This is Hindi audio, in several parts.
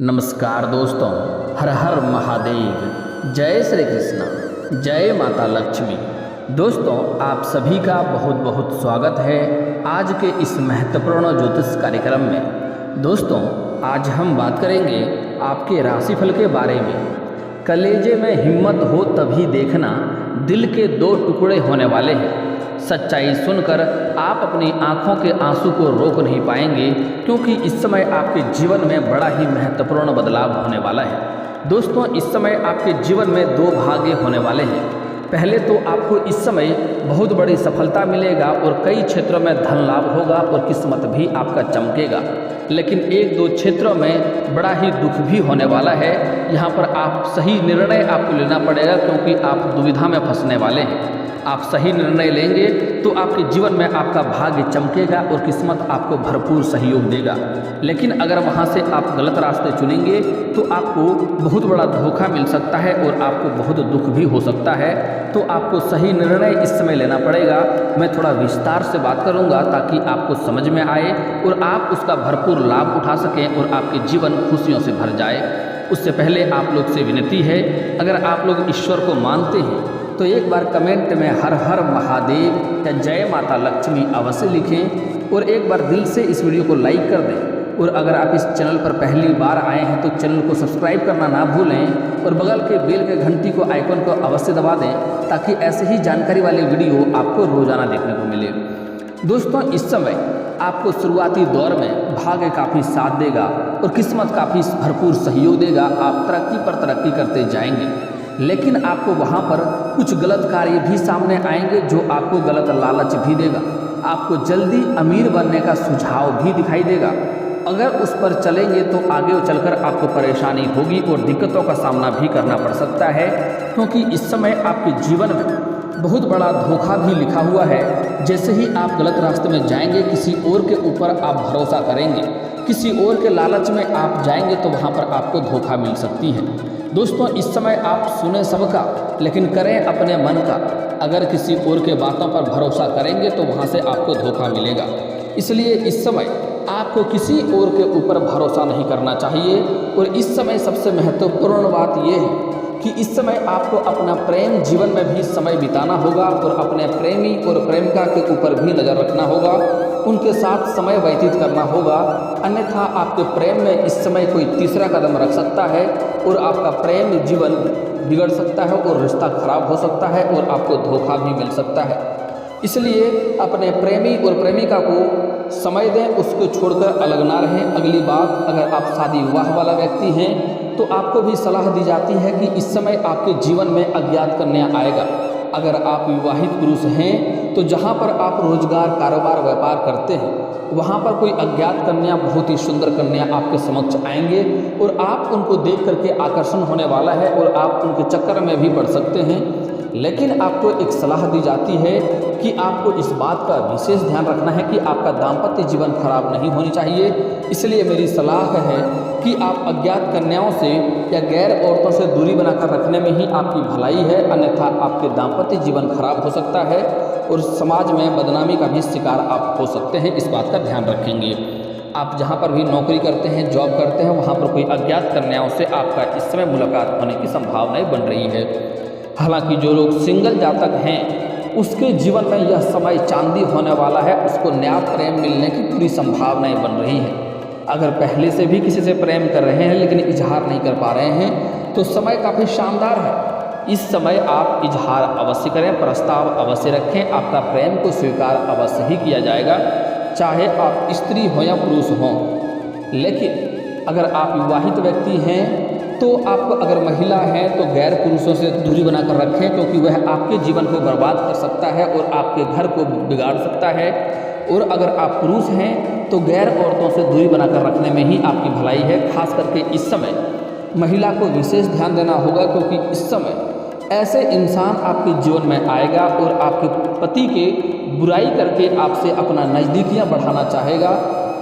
नमस्कार दोस्तों, हर हर महादेव, जय श्री कृष्ण, जय माता लक्ष्मी। दोस्तों, आप सभी का बहुत बहुत स्वागत है आज के इस महत्वपूर्ण ज्योतिष कार्यक्रम में। दोस्तों, आज हम बात करेंगे आपके राशिफल के बारे में। कलेजे में हिम्मत हो तभी देखना, दिल के दो टुकड़े होने वाले हैं। सच्चाई सुनकर आप अपनी आंखों के आंसू को रोक नहीं पाएंगे, क्योंकि इस समय आपके जीवन में बड़ा ही महत्वपूर्ण बदलाव होने वाला है। दोस्तों, इस समय आपके जीवन में दो भाग्य होने वाले हैं। पहले तो आपको इस समय बहुत बड़ी सफलता मिलेगा और कई क्षेत्रों में धन लाभ होगा और किस्मत भी आपका चमकेगा। लेकिन एक दो क्षेत्रों में बड़ा ही दुख भी होने वाला है। यहाँ पर आप सही निर्णय आपको लेना पड़ेगा, क्योंकि आप दुविधा में फंसने वाले हैं। आप सही निर्णय लेंगे तो आपके जीवन में आपका भाग्य चमकेगा और किस्मत आपको भरपूर सहयोग देगा। लेकिन अगर वहाँ से आप गलत रास्ते चुनेंगे तो आपको बहुत बड़ा धोखा मिल सकता है और आपको बहुत दुख भी हो सकता है। तो आपको सही निर्णय इस समय लेना पड़ेगा। मैं थोड़ा विस्तार से बात करूँगा ताकि आपको समझ में आए और आप उसका भरपूर लाभ उठा सकें और आपके जीवन खुशियों से भर जाए। उससे पहले आप लोग से विनती है, अगर आप लोग ईश्वर को मानते हैं तो एक बार कमेंट में हर हर महादेव या जय माता लक्ष्मी अवश्य लिखें और एक बार दिल से इस वीडियो को लाइक कर दें। और अगर आप इस चैनल पर पहली बार आए हैं तो चैनल को सब्सक्राइब करना ना भूलें और बगल के बेल के घंटी को आइकन को अवश्य दबा दें, ताकि ऐसे ही जानकारी वाले वीडियो आपको रोजाना देखने को मिले। दोस्तों, इस समय आपको शुरुआती दौर में भाग्य काफ़ी साथ देगा और किस्मत काफ़ी भरपूर सहयोग देगा। आप तरक्की पर तरक्की करते जाएंगे, लेकिन आपको वहाँ पर कुछ गलत कार्य भी सामने आएंगे जो आपको गलत लालच भी देगा। आपको जल्दी अमीर बनने का सुझाव भी दिखाई देगा। अगर उस पर चलेंगे तो आगे चलकर आपको परेशानी होगी और दिक्कतों का सामना भी करना पड़ सकता है, क्योंकि इस समय आपके जीवन में बहुत बड़ा धोखा भी लिखा हुआ है। जैसे ही आप गलत रास्ते में जाएंगे, किसी और के ऊपर आप भरोसा करेंगे, किसी और के लालच में आप जाएंगे तो वहाँ पर आपको धोखा मिल सकती है। दोस्तों, इस समय आप सुने सबका लेकिन करें अपने मन का। अगर किसी और के बातों पर भरोसा करेंगे तो वहाँ से आपको धोखा मिलेगा। इसलिए इस समय आपको किसी और के ऊपर भरोसा नहीं करना चाहिए। और इस समय सबसे महत्वपूर्ण बात यह है कि इस समय आपको अपना प्रेम जीवन में भी समय बिताना होगा और अपने प्रेमी और प्रेमिका के ऊपर भी नज़र रखना होगा, उनके साथ समय व्यतीत करना होगा। अन्यथा आपके प्रेम में इस समय कोई तीसरा कदम रख सकता है और आपका प्रेम जीवन बिगड़ सकता है और रिश्ता खराब हो सकता है और आपको धोखा भी मिल सकता है। इसलिए अपने प्रेमी और प्रेमिका को समय दें, उसको छोड़कर अलग ना रहें। अगली बात, अगर आप शादी विवाह वाला व्यक्ति हैं तो आपको भी सलाह दी जाती है कि इस समय आपके जीवन में अज्ञात कन्या आएगा। अगर आप विवाहित पुरुष हैं तो जहाँ पर आप रोजगार, कारोबार, व्यापार करते हैं वहाँ पर कोई अज्ञात कन्या, बहुत ही सुंदर कन्या आपके समक्ष आएंगे और आप उनको देख करके आकर्षण होने वाला है और आप उनके चक्कर में भी पड़ सकते हैं। लेकिन आपको एक सलाह दी जाती है कि आपको इस बात का विशेष ध्यान रखना है कि आपका दाम्पत्य जीवन खराब नहीं होनी चाहिए। इसलिए मेरी सलाह है कि आप अज्ञात कन्याओं से या गैर औरतों से दूरी बनाकर रखने में ही आपकी भलाई है, अन्यथा आपके दाम्पत्य जीवन खराब हो सकता है और समाज में बदनामी का भी शिकार आप हो सकते हैं। इस बात का ध्यान रखेंगे। आप जहाँ पर भी नौकरी करते हैं, जॉब करते हैं, वहाँ पर कोई अज्ञात कन्याओं से आपका इस समय मुलाकात होने की संभावनाएं बन रही है। हालांकि जो लोग सिंगल जातक हैं उसके जीवन में यह समय चांदी होने वाला है, उसको नया प्रेम मिलने की पूरी संभावनाएं बन रही हैं। अगर पहले से भी किसी से प्रेम कर रहे हैं लेकिन इजहार नहीं कर पा रहे हैं तो समय काफ़ी शानदार है। इस समय आप इजहार अवश्य करें, प्रस्ताव अवश्य रखें। आपका प्रेम को स्वीकार अवश्य ही किया जाएगा, चाहे आप स्त्री हो या पुरुष हों। लेकिन अगर आप विवाहित व्यक्ति हैं तो आपको, अगर महिला हैं तो गैर पुरुषों से दूरी बनाकर रखें, क्योंकि वह आपके जीवन को बर्बाद कर सकता है और आपके घर को बिगाड़ सकता है। और अगर आप पुरुष हैं तो गैर औरतों से दूरी बनाकर रखने में ही आपकी भलाई है। खास करके इस समय महिला को विशेष ध्यान देना होगा, क्योंकि इस समय ऐसे इंसान आपके जीवन में आएगा और आपके पति के बुराई करके आपसे अपना नज़दीकियाँ बढ़ाना चाहेगा।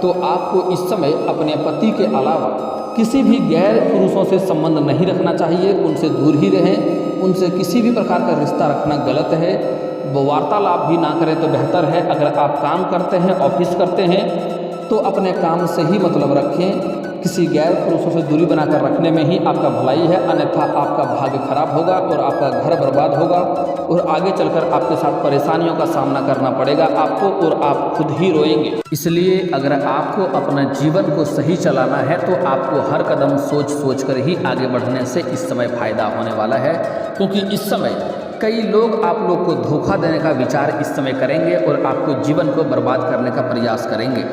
तो आपको इस समय अपने पति के अलावा किसी भी गैर पुरुषों से संबंध नहीं रखना चाहिए, उनसे दूर ही रहें। उनसे किसी भी प्रकार का रिश्ता रखना गलत है। वार्तालाप भी ना करें तो बेहतर है। अगर आप काम करते हैं, ऑफिस करते हैं तो अपने काम से ही मतलब रखें। किसी गैर पुरुषों से दूरी बनाकर रखने में ही आपका भलाई है, अन्यथा आपका भाग्य खराब होगा और आपका घर बर्बाद होगा और आगे चलकर आपके साथ परेशानियों का सामना करना पड़ेगा आपको और आप खुद ही रोएंगे। इसलिए अगर आपको अपना जीवन को सही चलाना है तो आपको हर कदम सोच सोच कर ही आगे बढ़ने से इस समय फायदा होने वाला है, क्योंकि इस समय कई लोग आप लोग को धोखा देने का विचार इस समय करेंगे और आपको जीवन को बर्बाद करने का प्रयास करेंगे।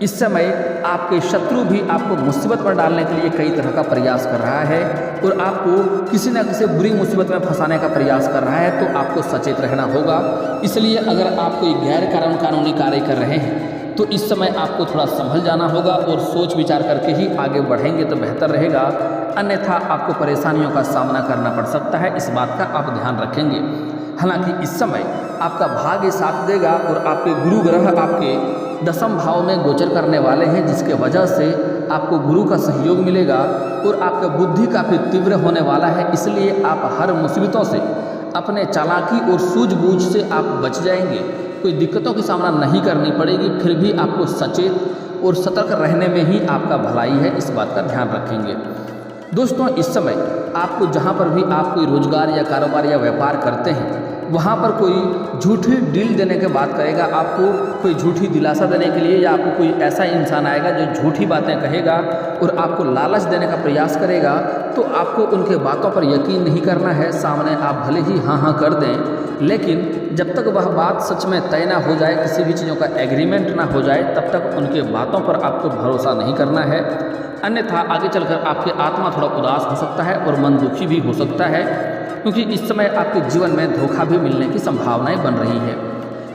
इस समय आपके शत्रु भी आपको मुसीबत में डालने के लिए कई तरह का प्रयास कर रहा है और आपको किसी न किसी बुरी मुसीबत में फंसाने का प्रयास कर रहा है, तो आपको सचेत रहना होगा। इसलिए अगर आप कोई गैर कानूनी कार्य कर रहे हैं तो इस समय आपको थोड़ा संभल जाना होगा और सोच विचार करके ही आगे बढ़ेंगे तो बेहतर रहेगा, अन्यथा आपको परेशानियों का सामना करना पड़ सकता है। इस बात का आप ध्यान रखेंगे। हालांकि इस समय आपका भाग्य साथ देगा और आपके गुरु ग्रह आपके दशम भाव में गोचर करने वाले हैं, जिसके वजह से आपको गुरु का सहयोग मिलेगा और आपका बुद्धि काफ़ी तीव्र होने वाला है। इसलिए आप हर मुसीबतों से अपने चालाकी और सूझबूझ से आप बच जाएंगे, कोई दिक्कतों की सामना नहीं करनी पड़ेगी। फिर भी आपको सचेत और सतर्क रहने में ही आपका भलाई है, इस बात का ध्यान रखेंगे। दोस्तों, इस समय आपको जहाँ पर भी आप कोई रोजगार या कारोबार या व्यापार करते हैं वहाँ पर कोई झूठी डील देने के बात करेगा, आपको कोई झूठी दिलासा देने के लिए, या आपको कोई ऐसा इंसान आएगा जो झूठी बातें कहेगा और आपको लालच देने का प्रयास करेगा, तो आपको उनके बातों पर यकीन नहीं करना है। सामने आप भले ही हाँ कर दें, लेकिन जब तक वह बात सच में तय ना हो जाए, किसी भी चीज़ों का एग्रीमेंट ना हो जाए, तब तक उनके बातों पर आपको भरोसा नहीं करना है। अन्यथा आगे चलकर आपकी आत्मा थोड़ा उदास हो सकता है और मन दुखी भी हो सकता है, क्योंकि इस समय आपके जीवन में धोखा भी मिलने की संभावनाएं बन रही है।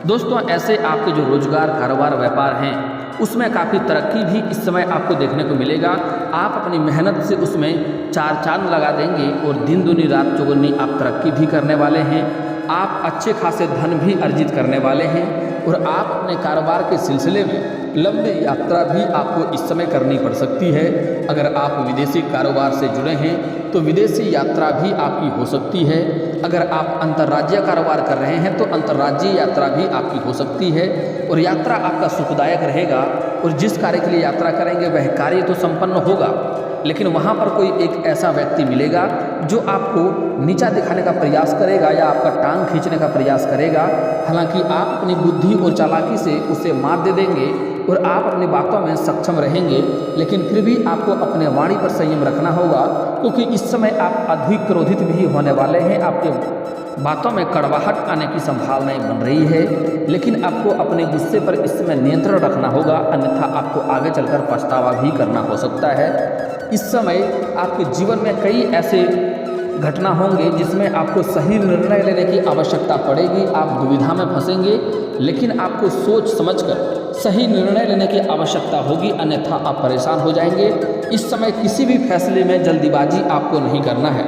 दोस्तों, ऐसे आपके जो रोजगार कारोबार व्यापार हैं उसमें काफ़ी तरक्की भी इस समय आपको देखने को मिलेगा। आप अपनी मेहनत से उसमें चार चांद लगा देंगे और दिन दूनी रात चौगुनी आप तरक्की भी करने वाले हैं। आप अच्छे खासे धन भी अर्जित करने वाले हैं और आप अपने कारोबार के सिलसिले में लंबी यात्रा भी आपको इस समय करनी पड़ सकती है। अगर आप विदेशी कारोबार से जुड़े हैं तो विदेशी यात्रा भी आपकी हो सकती है। अगर आप अंतर्राज्यीय कारोबार कर रहे हैं तो अंतर्राज्यीय यात्रा भी आपकी हो सकती है और यात्रा आपका सुखदायक रहेगा। और जिस कार्य के लिए यात्रा करेंगे वह कार्य तो संपन्न होगा, लेकिन वहाँ पर कोई एक ऐसा व्यक्ति मिलेगा जो आपको नीचा दिखाने का प्रयास करेगा या आपका टांग खींचने का प्रयास करेगा। हालांकि आप अपनी बुद्धि और चालाकी से उसे मात दे देंगे और आप अपनी बातों में सक्षम रहेंगे, लेकिन फिर भी आपको अपने वाणी पर संयम रखना होगा, क्योंकि इस समय आप अधिक क्रोधित भी होने वाले हैं। आपके बातों में कड़वाहट आने की संभावनाएं बन रही है, लेकिन आपको अपने गुस्से पर इस समय नियंत्रण रखना होगा, अन्यथा आपको आगे चलकर पछतावा भी करना हो सकता है। इस समय आपके जीवन में कई ऐसे घटना होंगे जिसमें आपको सही निर्णय लेने की आवश्यकता पड़ेगी। आप दुविधा में फंसेंगे, लेकिन आपको सोच समझकर सही निर्णय लेने की आवश्यकता होगी, अन्यथा आप परेशान हो जाएंगे। इस समय किसी भी फैसले में जल्दीबाजी आपको नहीं करना है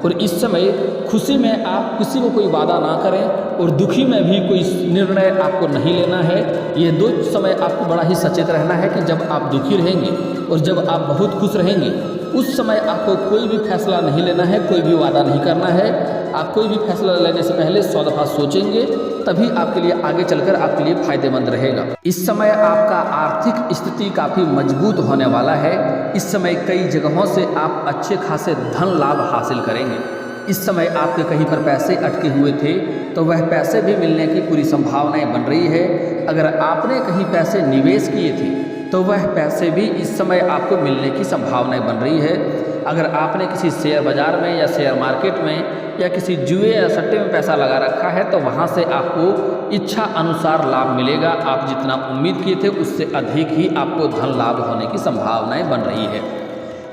और इस समय खुशी में आप किसी को कोई वादा ना करें और दुखी में भी कोई निर्णय आपको नहीं लेना है। ये दो समय आपको बड़ा ही सचेत रहना है कि जब आप दुखी रहेंगे और जब आप बहुत खुश रहेंगे उस समय आपको कोई भी फैसला नहीं लेना है, कोई भी वादा नहीं करना है। आप कोई भी फैसला लेने से पहले 100 दफ़ा सोचेंगे, तभी आपके लिए आगे चलकर आपके लिए फायदेमंद रहेगा। इस समय आपका आर्थिक स्थिति काफ़ी मजबूत होने वाला है। इस समय कई जगहों से आप अच्छे खासे धन लाभ हासिल करेंगे। इस समय आपके कहीं पर पैसे अटके हुए थे तो वह पैसे भी मिलने की पूरी संभावनाएं बन रही है। अगर आपने कहीं पैसे निवेश किए थे तो वह पैसे भी इस समय आपको मिलने की संभावनाएं बन रही है। अगर आपने किसी शेयर बाजार में या शेयर मार्केट में या किसी जुए या सट्टे में पैसा लगा रखा है तो वहाँ से आपको इच्छा अनुसार लाभ मिलेगा। आप जितना उम्मीद किए थे उससे अधिक ही आपको धन लाभ होने की संभावनाएं बन रही है।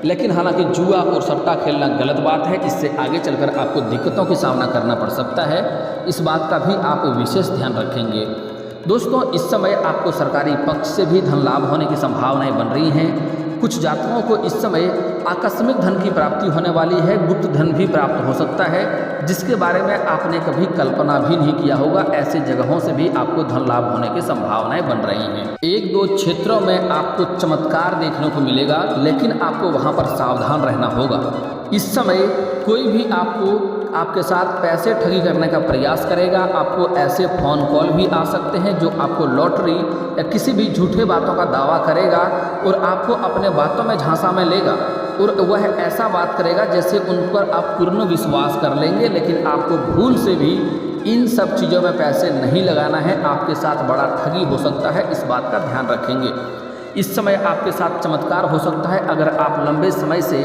लेकिन हालांकि जुआ और सट्टा खेलना गलत बात है, इससे आगे चलकर आपको दिक्कतों का सामना करना पड़ सकता है। इस बात का भी आप विशेष ध्यान रखेंगे। दोस्तों, इस समय आपको सरकारी पक्ष से भी धन लाभ होने की संभावनाएं बन रही हैं। कुछ जातकों को इस समय आकस्मिक धन की प्राप्ति होने वाली है। गुप्त धन भी प्राप्त हो सकता है जिसके बारे में आपने कभी कल्पना भी नहीं किया होगा। ऐसे जगहों से भी आपको धन लाभ होने की संभावनाएं बन रही हैं। एक दो क्षेत्रों में आपको चमत्कार देखने को मिलेगा, लेकिन आपको वहां पर सावधान रहना होगा। इस समय कोई भी आपको आपके साथ पैसे ठगी करने का प्रयास करेगा। आपको ऐसे फ़ोन कॉल भी आ सकते हैं जो आपको लॉटरी या किसी भी झूठे बातों का दावा करेगा और आपको अपने बातों में झांसा में लेगा और वह ऐसा बात करेगा जैसे उन पर आप पूर्ण विश्वास कर लेंगे, लेकिन आपको भूल से भी इन सब चीज़ों में पैसे नहीं लगाना है। आपके साथ बड़ा ठगी हो सकता है, इस बात का ध्यान रखेंगे। इस समय आपके साथ चमत्कार हो सकता है अगर आप लंबे समय से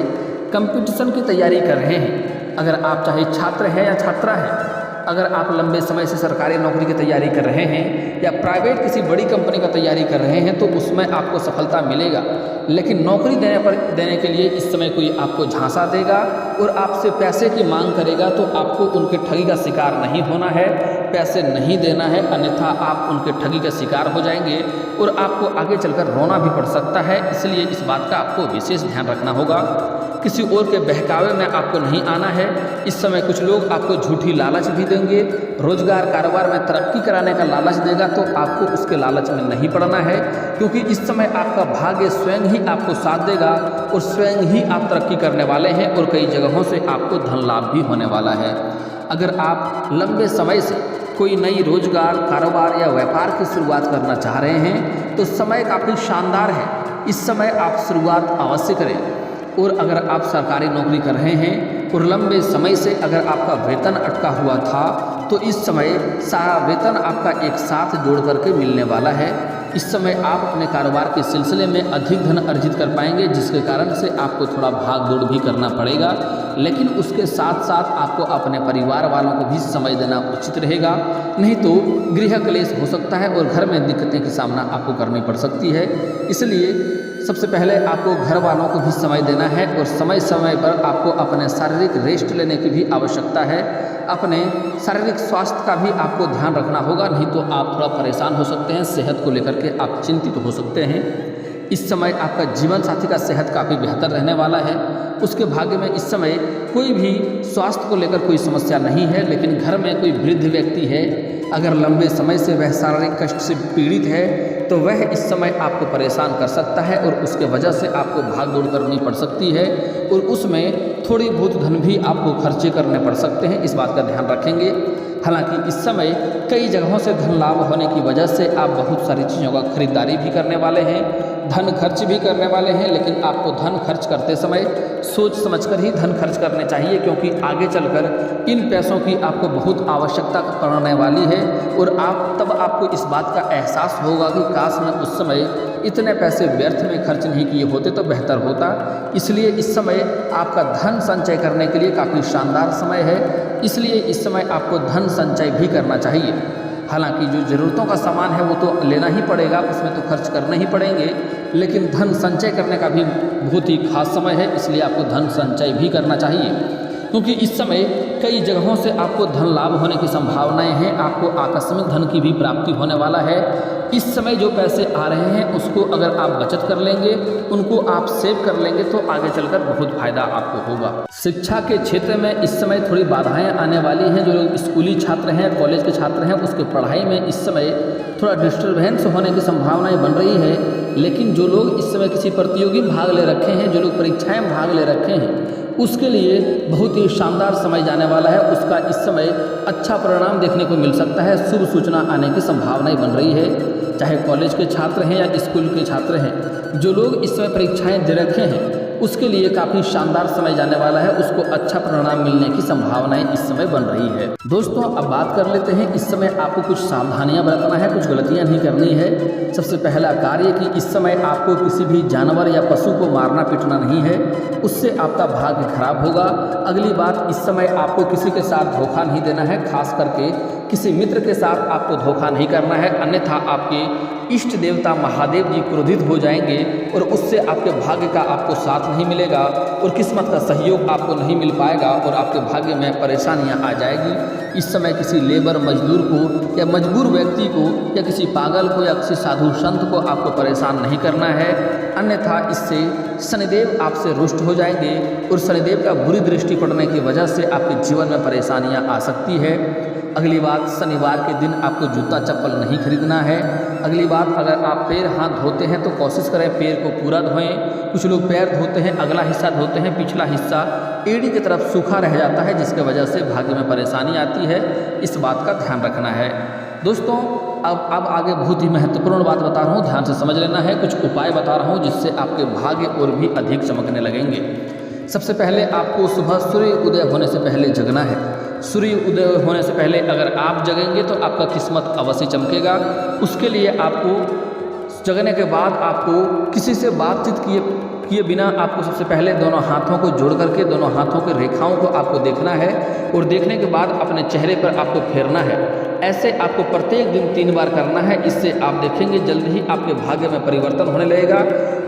कंपटीशन की तैयारी कर रहे हैं। अगर आप चाहे छात्र हैं या छात्रा हैं, अगर आप लंबे समय से सरकारी नौकरी की तैयारी कर रहे हैं या प्राइवेट किसी बड़ी कंपनी का तैयारी कर रहे हैं तो उसमें आपको सफलता मिलेगा, लेकिन नौकरी देने के लिए इस समय कोई आपको झांसा देगा और आपसे पैसे की मांग करेगा तो आपको उनके ठगी का शिकार नहीं होना है, पैसे नहीं देना है, अन्यथा आप उनके ठगी का शिकार हो जाएंगे और आपको आगे चलकर रोना भी पड़ सकता है। इसलिए इस बात का आपको विशेष ध्यान रखना होगा। किसी और के बहकावे में आपको नहीं आना है। इस समय कुछ लोग आपको झूठी लालच भी देंगे, रोजगार कारोबार में तरक्की कराने का लालच देगा तो आपको उसके लालच में नहीं पड़ना है, क्योंकि इस समय आपका भाग्य स्वयं ही आपको साथ देगा और स्वयं ही आप तरक्की करने वाले हैं और कई जगहों से आपको धन लाभ भी होने वाला है। अगर आप लंबे समय से कोई नई रोजगार कारोबार या व्यापार की शुरुआत करना चाह रहे हैं तो समय काफ़ी शानदार है। इस समय आप शुरुआत अवश्य करें। और अगर आप सरकारी नौकरी कर रहे हैं और लंबे समय से अगर आपका वेतन अटका हुआ था तो इस समय सारा वेतन आपका एक साथ जोड़ करके मिलने वाला है। इस समय आप अपने कारोबार के सिलसिले में अधिक धन अर्जित कर पाएंगे, जिसके कारण से आपको थोड़ा भाग दौड़ भी करना पड़ेगा, लेकिन उसके साथ साथ आपको अपने परिवार वालों को भी समय देना उचित रहेगा, नहीं तो गृह क्लेश हो सकता है और घर में दिक्कतें की सामना आपको करनी पड़ सकती है। इसलिए सबसे पहले आपको घर वालों को भी समय देना है और समय समय पर आपको अपने शारीरिक रेस्ट लेने की भी आवश्यकता है। अपने शारीरिक स्वास्थ्य का भी आपको ध्यान रखना होगा, नहीं तो आप थोड़ा परेशान हो सकते हैं, सेहत को लेकर के आप चिंतित हो सकते हैं। इस समय आपका जीवन साथी का सेहत काफ़ी बेहतर रहने वाला है। उसके भाग्य में इस समय कोई भी स्वास्थ्य को लेकर कोई समस्या नहीं है, लेकिन घर में कोई वृद्ध व्यक्ति है, अगर लंबे समय से वह शारीरिक कष्ट से पीड़ित है तो वह इस समय आपको परेशान कर सकता है और उसके वजह से आपको भाग दौड़ करनी पड़ सकती है और उसमें थोड़ी बहुत धन भी आपको खर्चे करने पड़ सकते हैं। इस बात का ध्यान रखेंगे। हालांकि इस समय कई जगहों से धन लाभ होने की वजह से आप बहुत सारी चीज़ों का खरीदारी भी करने वाले हैं, धन खर्च भी करने वाले हैं, लेकिन आपको धन खर्च करते समय सोच समझकर ही धन खर्च करने चाहिए, क्योंकि आगे चलकर इन पैसों की आपको बहुत आवश्यकता पड़ने वाली है और आपको इस बात का एहसास होगा कि काश मैं उस समय इतने पैसे व्यर्थ में खर्च नहीं किए होते तो बेहतर होता। इसलिए इस समय आपका धन संचय करने के लिए काफ़ी शानदार समय है, इसलिए इस समय आपको धन संचय भी करना चाहिए। हालांकि जो ज़रूरतों का सामान है वो तो लेना ही पड़ेगा, उसमें तो खर्च करने ही पड़ेंगे, लेकिन धन संचय करने का भी बहुत ही खास समय है, इसलिए आपको धन संचय भी करना चाहिए, क्योंकि इस समय कई जगहों से आपको धन लाभ होने की संभावनाएं हैं। आपको आकस्मिक धन की भी प्राप्ति होने वाला है। इस समय जो पैसे आ रहे हैं उसको अगर आप बचत कर लेंगे, उनको आप सेव कर लेंगे तो आगे चलकर बहुत फायदा आपको होगा। शिक्षा के क्षेत्र में इस समय थोड़ी बाधाएं आने वाली हैं। जो लोग स्कूली छात्र हैं, कॉलेज के छात्र हैं, उसके पढ़ाई में इस समय थोड़ा डिस्टर्बेंस होने की संभावनाएं बन रही है। लेकिन जो लोग इस समय किसी प्रतियोगी भाग ले रखे हैं, जो लोग परीक्षाएं में भाग ले रखे हैं, उसके लिए बहुत ही शानदार समय जाने वाला है। उसका इस समय अच्छा परिणाम देखने को मिल सकता है, शुभ सूचना आने की संभावनाएं बन रही है। चाहे कॉलेज के छात्र हैं या स्कूल के छात्र हैं, जो लोग इस समय परीक्षाएं दे रखे हैं उसके लिए काफ़ी शानदार समय जाने वाला है, उसको अच्छा परिणाम मिलने की संभावनाएं इस समय बन रही है। दोस्तों अब बात कर लेते हैं, इस समय आपको कुछ सावधानियां बरतना है, कुछ गलतियां नहीं करनी है। सबसे पहला कार्य कि इस समय आपको किसी भी जानवर या पशु को मारना पीटना नहीं है, उससे आपका भाग्य खराब होगा। अगली बात, इस समय आपको किसी के साथ धोखा नहीं देना है, खास करके किसी मित्र के साथ आपको धोखा नहीं करना है, अन्यथा आपके इष्ट देवता महादेव जी क्रोधित हो जाएंगे और उससे आपके भाग्य का आपको साथ नहीं मिलेगा और किस्मत का सहयोग आपको नहीं मिल पाएगा और आपके भाग्य में परेशानियां आ जाएगी। इस समय किसी लेबर मजदूर को या मजबूर व्यक्ति को या किसी पागल को या किसी साधु संत को आपको परेशान नहीं करना है, अन्यथा इससे शनिदेव आपसे रुष्ट हो जाएंगे और शनिदेव का बुरी दृष्टि पड़ने की वजह से आपके जीवन में परेशानियां आ सकती है। अगली बात, शनिवार के दिन आपको जूता चप्पल नहीं खरीदना है। अगली बात, अगर आप पैर हाथ धोते हैं तो कोशिश करें पैर को पूरा धोएं। कुछ लोग पैर धोते हैं, अगला हिस्सा धोते हैं, पिछला हिस्सा एड़ी की तरफ सूखा रह जाता है, जिसकी वजह से भाग्य में परेशानी आती है। इस बात का ध्यान रखना है। दोस्तों अब आगे बहुत ही महत्वपूर्ण बात बता रहा हूँ, ध्यान से समझ लेना है। कुछ उपाय बता रहा हूँ जिससे आपके भाग्य और भी अधिक चमकने लगेंगे। सबसे पहले आपको सुबह सूर्य उदय होने से पहले जगना है। सूर्य उदय होने से पहले अगर आप जगेंगे तो आपका किस्मत अवश्य चमकेगा। उसके लिए आपको जगने के बाद आपको किसी से बातचीत किए बिना आपको सबसे पहले दोनों हाथों को जोड़ करके दोनों हाथों की रेखाओं को आपको देखना है और देखने के बाद अपने चेहरे पर आपको फेरना है। ऐसे आपको प्रत्येक दिन 3 बार करना है। इससे आप देखेंगे जल्द ही आपके भाग्य में परिवर्तन होने लगेगा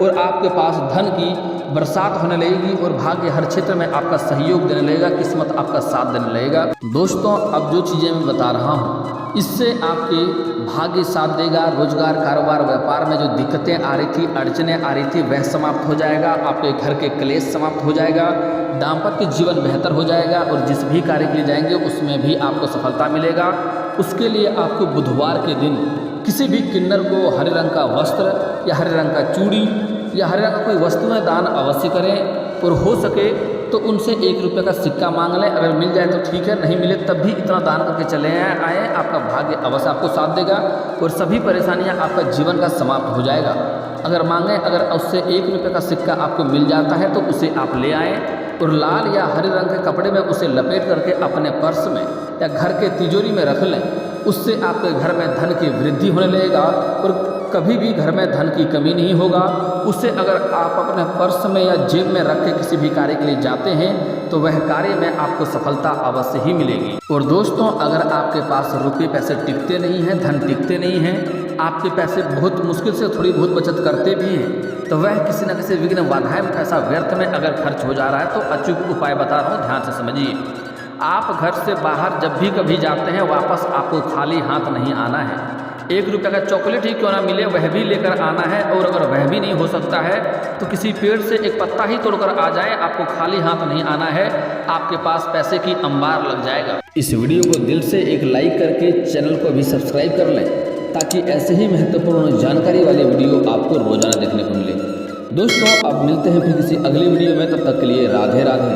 और आपके पास धन की बरसात होने लगेगी और भाग्य हर क्षेत्र में आपका सहयोग देने लगेगा, किस्मत आपका साथ देने लगेगा। दोस्तों अब जो चीज़ें मैं बता रहा हूँ इससे आपके भाग्य साथ देगा। रोजगार, कारोबार, व्यापार में जो दिक्कतें आ रही थी, अड़चनें आ रही थी, वह समाप्त हो जाएगा। आपके घर के क्लेश समाप्त हो जाएगा। दाम्पत्य जीवन बेहतर हो जाएगा और जिस भी कार्य के लिए जाएंगे उसमें भी आपको सफलता मिलेगा। उसके लिए आपको बुधवार के दिन किसी भी किन्नर को हरे रंग का वस्त्र या हरे रंग का चूड़ी या हरे रंग का कोई वस्तुएं दान अवश्य करें और हो सके तो उनसे 1 रुपये का सिक्का मांग लें। अगर मिल जाए तो ठीक है, नहीं मिले तब भी इतना दान करके चले आए। आपका भाग्य अवश्य आपको साथ देगा और सभी परेशानियां आपका जीवन का समाप्त हो जाएगा। अगर मांगें, अगर उससे 1 रुपये का सिक्का आपको मिल जाता है तो उसे आप ले आएँ और लाल या हरे रंग के कपड़े में उसे लपेट करके अपने पर्स में या घर के तिजोरी में रख लें। उससे आपके घर में धन की वृद्धि होने लगेगा और कभी भी घर में धन की कमी नहीं होगा। उससे अगर आप अपने पर्स में या जेब में रख के किसी भी कार्य के लिए जाते हैं तो वह कार्य में आपको सफलता अवश्य ही मिलेगी। और दोस्तों अगर आपके पास रुपये पैसे टिकते नहीं हैं, धन टिकते नहीं हैं, आपके पैसे बहुत मुश्किल से थोड़ी बहुत बचत करते भी हैं तो वह किसी न किसी विघ्न बाधाएं में पैसा व्यर्थ में अगर खर्च हो जा रहा है तो अचूक उपाय बता रहा हूँ, ध्यान से समझिए। आप घर से बाहर जब भी कभी जाते हैं वापस आपको खाली हाथ नहीं आना है। 1 रुपये का चॉकलेट ही क्यों ना मिले वह भी लेकर आना है और अगर वह भी नहीं हो सकता है तो किसी पेड़ से एक पत्ता ही तोड़कर आ जाए। आपको खाली हाथ नहीं आना है, आपके पास पैसे की अंबार लग जाएगा। इस वीडियो को दिल से एक लाइक करके चैनल को भी सब्सक्राइब कर लें ताकि ऐसे ही महत्वपूर्ण जानकारी वाले वीडियो आपको रोजाना देखने को मिले। दोस्तों अब मिलते हैं फिर किसी अगली वीडियो में, तब तक के लिए राधे राधे।